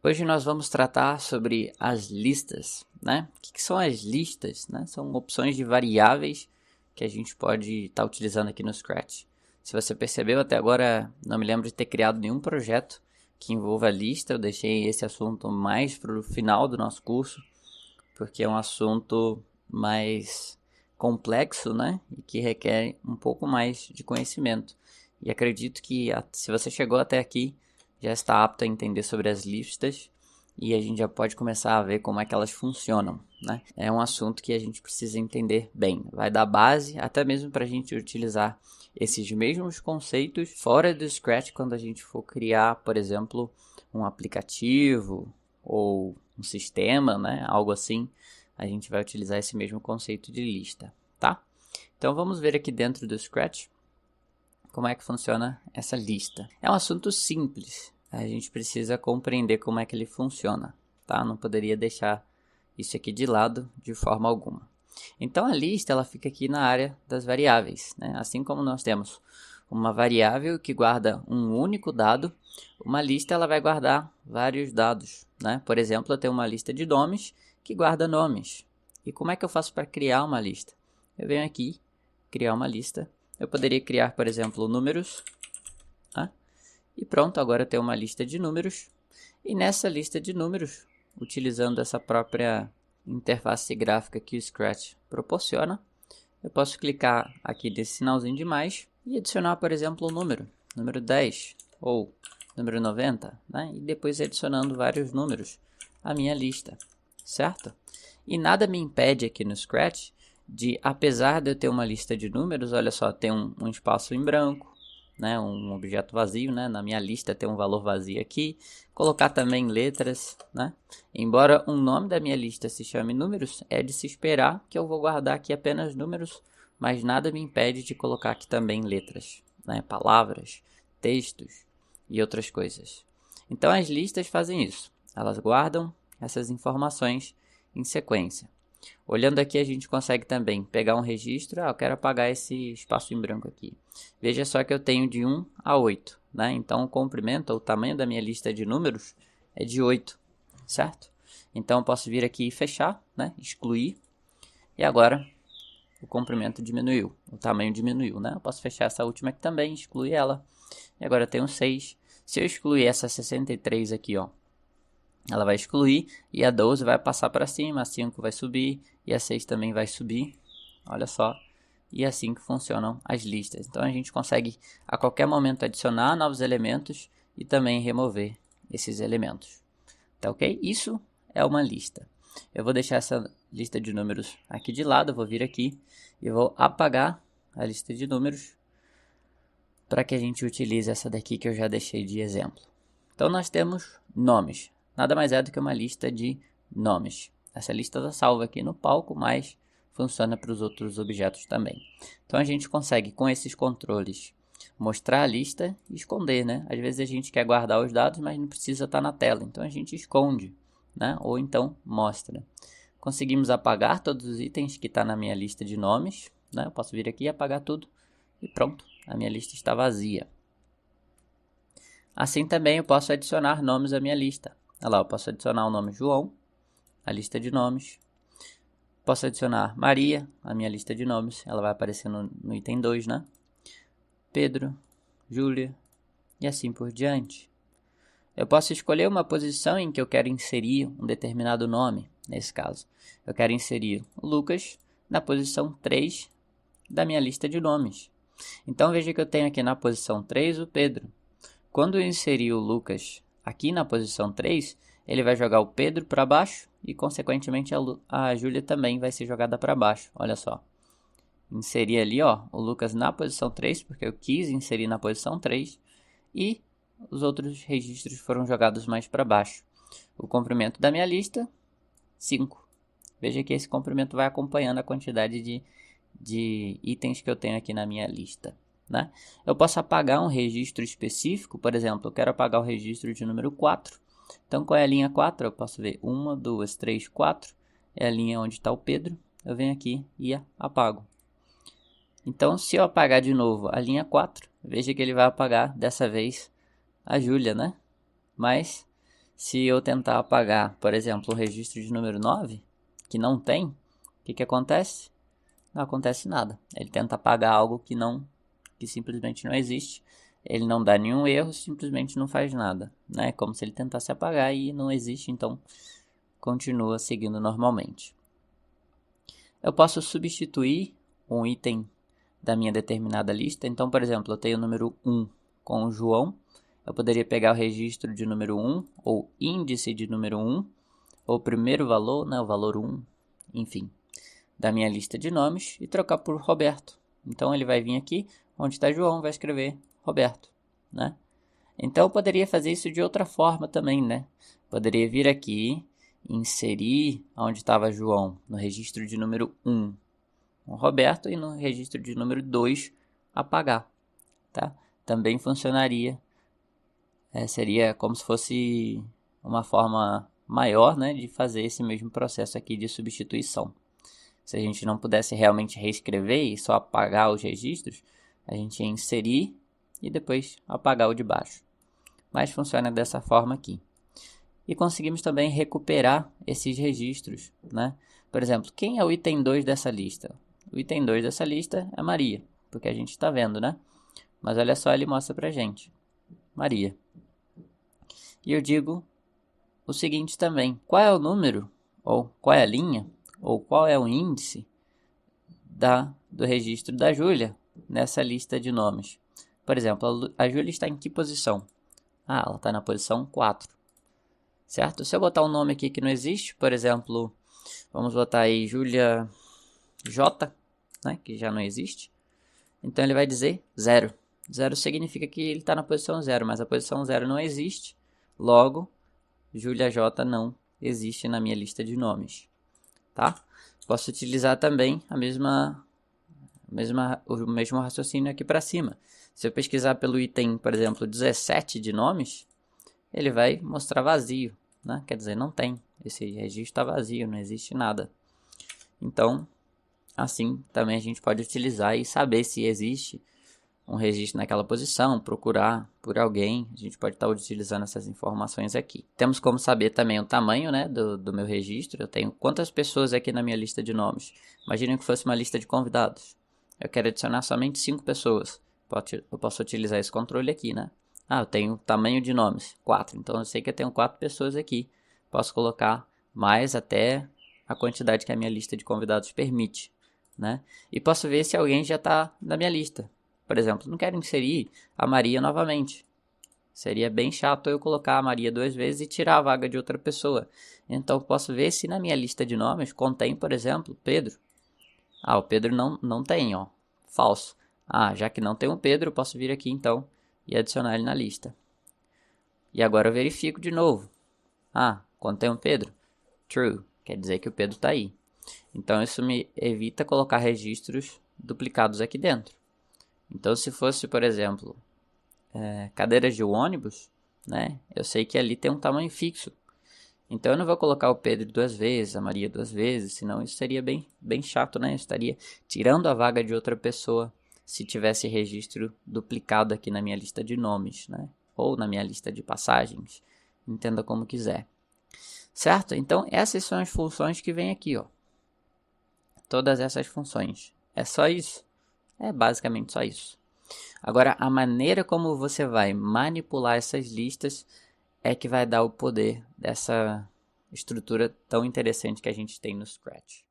Hoje nós vamos tratar sobre as listas, né? O que são as listas, né? São opções de variáveis que a gente pode estar utilizando aqui no Scratch. Se você percebeu, até agora não me lembro de ter criado nenhum projeto que envolva lista. Eu deixei esse assunto mais para o final do nosso curso, porque é um assunto mais complexo, né? E que requer um pouco mais de conhecimento. E acredito que se você chegou até aqui, já está apto a entender sobre as listas e a gente já pode começar a ver como é que elas funcionam, né? É um assunto que a gente precisa entender bem. Vai dar base até mesmo para a gente utilizar esses mesmos conceitos fora do Scratch quando a gente for criar, por exemplo, um aplicativo ou um sistema, né? Algo assim. A gente vai utilizar esse mesmo conceito de lista, tá? Então vamos ver aqui dentro do Scratch como é que funciona essa lista. É um assunto simples, a gente precisa compreender como é que ele funciona, tá? Não poderia deixar isso aqui de lado de forma alguma. Então a lista ela fica aqui na área das variáveis, né? Assim como nós temos uma variável que guarda um único dado, uma lista ela vai guardar vários dados, né? Por exemplo, eu tenho uma lista de nomes que guarda nomes. E como é que eu faço para criar uma lista? Eu venho aqui, criar uma lista. Eu poderia criar, por exemplo, números. Tá? E pronto, agora eu tenho uma lista de números. E nessa lista de números, utilizando essa própria interface gráfica que o Scratch proporciona, eu posso clicar aqui nesse sinalzinho de mais e adicionar, por exemplo, um número 10 ou número 90, né? E depois adicionando vários números à minha lista, certo? E nada me impede aqui no Scratch de, apesar de eu ter uma lista de números, olha só, tem um espaço em branco, né? Um objeto vazio, né? Na minha lista tem um valor vazio aqui, colocar também letras, né? Embora o nome da minha lista se chame números, é de se esperar que eu vou guardar aqui apenas números, mas nada me impede de colocar aqui também letras, né? Palavras, textos e outras coisas. Então as listas fazem isso, elas guardam essas informações em sequência. Olhando aqui a gente consegue também pegar um registro, eu quero apagar esse espaço em branco aqui. Veja só que eu tenho de 1 a 8, né? Então o comprimento, o tamanho da minha lista de números é de 8, certo? Então eu posso vir aqui e fechar, né? Excluir, e agora o comprimento diminuiu, o tamanho diminuiu, né? Eu posso fechar essa última aqui também, excluir ela, e agora eu tenho 6. Se eu excluir essa 63 aqui, ó, ela vai excluir e a 12 vai passar para cima, a 5 vai subir e a 6 também vai subir. Olha só. E é assim que funcionam as listas. Então a gente consegue a qualquer momento adicionar novos elementos e também remover esses elementos. Tá ok? Isso é uma lista. Eu vou deixar essa lista de números aqui de lado, eu vou vir aqui e vou apagar a lista de números para que a gente utilize essa daqui que eu já deixei de exemplo. Então nós temos nomes. Nada mais é do que uma lista de nomes. Essa lista está salva aqui no palco, mas funciona para os outros objetos também. Então a gente consegue, com esses controles, mostrar a lista e esconder, né? Às vezes a gente quer guardar os dados, mas não precisa estar na tela. Então a gente esconde, né? Ou então mostra. Conseguimos apagar todos os itens que estão na minha lista de nomes, né? Eu posso vir aqui e apagar tudo e pronto, a minha lista está vazia. Assim também eu posso adicionar nomes à minha lista. Olha lá, eu posso adicionar o nome João, a lista de nomes. Posso adicionar Maria, a minha lista de nomes. Ela vai aparecer no item 2, né? Pedro, Júlia e assim por diante. Eu posso escolher uma posição em que eu quero inserir um determinado nome, nesse caso. Eu quero inserir o Lucas na posição 3 da minha lista de nomes. Então veja que eu tenho aqui na posição 3 o Pedro. Quando eu inserir o Lucas aqui na posição 3, ele vai jogar o Pedro para baixo e, consequentemente, a Júlia também vai ser jogada para baixo. Olha só. Inseri ali ó, o Lucas na posição 3, porque eu quis inserir na posição 3, e os outros registros foram jogados mais para baixo. O comprimento da minha lista, 5. Veja que esse comprimento vai acompanhando a quantidade de itens que eu tenho aqui na minha lista. Né? Eu posso apagar um registro específico, por exemplo, eu quero apagar o registro de número 4. Então, qual é a linha 4? Eu posso ver 1, 2, 3, 4. É a linha onde está o Pedro. Eu venho aqui e apago. Então, se eu apagar de novo a linha 4, veja que ele vai apagar dessa vez a Júlia, né? Mas, Se eu tentar apagar, por exemplo, o registro de número 9, que não tem, o que acontece? Não acontece nada. Ele tenta apagar algo que simplesmente não existe. Ele não dá nenhum erro, simplesmente não faz nada, né? Como se ele tentasse apagar e não existe, então continua seguindo normalmente. Eu posso substituir um item da minha determinada lista. Então, por exemplo, eu tenho o número 1 com o João. Eu poderia pegar o registro de número 1, ou índice de número 1, ou primeiro valor, né, o valor 1, enfim, da minha lista de nomes e trocar por Roberto. Então ele vai vir aqui, onde está João, vai escrever Roberto, né? Então eu poderia fazer isso de outra forma também, né? Poderia vir aqui, inserir onde estava João, no registro de número 1, o Roberto, e no registro de número 2, apagar, tá? Também funcionaria. Seria como se fosse uma forma maior, né, de fazer esse mesmo processo aqui de substituição. Se a gente não pudesse realmente reescrever e só apagar os registros, a gente ia inserir e depois apagar o de baixo. Mas funciona dessa forma aqui. E conseguimos também recuperar esses registros, né? Por exemplo, quem é o item 2 dessa lista? O item 2 dessa lista é Maria, porque a gente está vendo, né? Mas olha só, ele mostra pra gente. Maria. E eu digo o seguinte também. Qual é o número, ou qual é a linha, ou qual é o índice do registro da Júlia nessa lista de nomes? Por exemplo, a Júlia está em que posição? Ah, ela está na posição 4. Certo? Se eu botar um nome aqui que não existe, por exemplo, vamos botar aí Júlia J, né, que já não existe. Então ele vai dizer 0. 0 significa que ele está na posição 0, mas a posição 0 não existe. Logo, Júlia J não existe na minha lista de nomes. Tá? Posso utilizar também o mesmo raciocínio aqui para cima. Se eu pesquisar pelo item, por exemplo, 17 de nomes, ele vai mostrar vazio, né? Quer dizer, não tem. Esse registro está vazio, não existe nada. Então, assim também a gente pode utilizar e saber se existe um registro naquela posição, procurar por alguém. A gente pode estar utilizando essas informações aqui. Temos como saber também o tamanho, né, do meu registro. Eu tenho quantas pessoas aqui na minha lista de nomes. Imaginem que fosse uma lista de convidados. Eu quero adicionar somente 5 pessoas. Eu posso utilizar esse controle aqui, né? Ah, eu tenho tamanho de nomes, 4. Então eu sei que eu tenho 4 pessoas aqui. Posso colocar mais até a quantidade que a minha lista de convidados permite, né? E posso ver se alguém já está na minha lista. Por exemplo, não quero inserir a Maria novamente. Seria bem chato eu colocar a Maria 2 vezes e tirar a vaga de outra pessoa. Então posso ver se na minha lista de nomes contém, por exemplo, Pedro. Ah, o Pedro não tem, ó. Falso. Ah, já que não tem o Pedro, eu posso vir aqui então e adicionar ele na lista. E agora eu verifico de novo. Ah, contém o Pedro? True. Quer dizer que o Pedro está aí. Então isso me evita colocar registros duplicados aqui dentro. Então se fosse, por exemplo, cadeiras de ônibus, né? Eu sei que ali tem um tamanho fixo. Então eu não vou colocar o Pedro 2 vezes, a Maria 2 vezes, senão isso seria bem chato, né? Eu estaria tirando a vaga de outra pessoa se tivesse registro duplicado aqui na minha lista de nomes, né? Ou na minha lista de passagens, entenda como quiser. Certo? Então essas são as funções que vem aqui, ó. Todas essas funções. É só isso? É basicamente só isso. Agora, a maneira como você vai manipular essas listas é que vai dar o poder dessa estrutura tão interessante que a gente tem no Scratch.